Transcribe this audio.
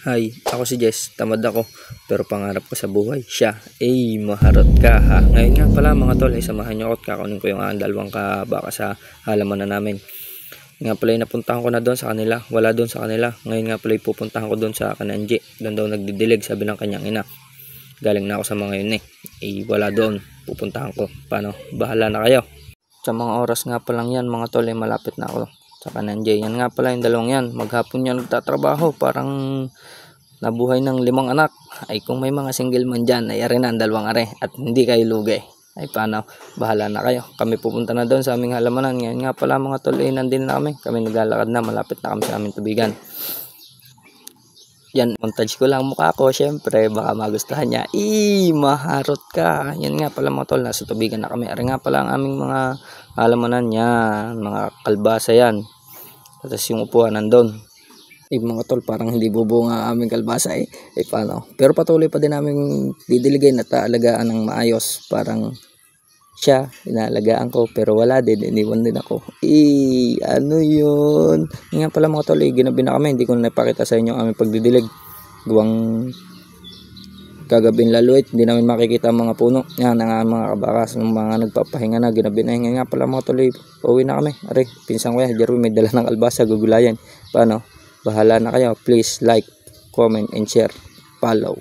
Hi, ako si Jess. Tamad ako, pero pangarap ko sa buhay, siya. Maharot ka ha. Ngayon nga pala mga tol, samahan nyo ako at kakunin ko yung dalawang kabaka sa halaman na namin. Nga pala napuntahan ko na doon sa kanila. Wala doon sa kanila. Ngayon nga pala pupuntahan ko doon sa Kananji. Doon daw nagdidilig, sabi ng kanyang ina. Galing na ako sa mga yun wala doon. Pupuntahan ko. Paano? Bahala na kayo. Sa mga oras nga pa lang yan mga tol, malapit na ako sa Kananji. Yan nga pala yung dalawang yan. Maghapon yan nagtatrabaho. Parang nabuhay ng 5 anak. Ay kung may mga single man dyan, ay ari na ang 2 are. At hindi kayo lugi. Ay paano? Bahala na kayo. Kami pupunta na doon sa aming halamanan. Ngayon nga pala mga tol, nandun na kami. Kami naglalakad na. Malapit na kami sa aming tubigan. Yan, montage ko lang mukha ko. Syempre, baka magustuhan niya. Maharot ka. Yan nga pala mga tol, nasa tubigan na kami. Ari nga pala ang aming mga halamanan yan. Mga kalbasa yan. Tapos yung upuan nandun. Mga tol, parang hindi bubuo nga aming kalbasa paano? Pero patuloy pa din namin didiligay at aalagaan ng maayos. Parang siya, inaalagaan ko. Pero wala din, iniwan din ako. Ano yun? Nga pala mga tol, ginabi na kami. Hindi ko na napakita sa inyo ang aming pagdidilig. Guwang kagabing laluit, hindi namin makikita ang mga puno. Yan ang mga kabakas, ng mga nagpapahinga na, ginabi na. Nga pala mga tol, pauwi na kami. Ari, pinsan ko yan, Jerwin, may dala ng kalbasa, gugulayan. Paano? Bahala na kayo. Please like, comment, and share. Follow.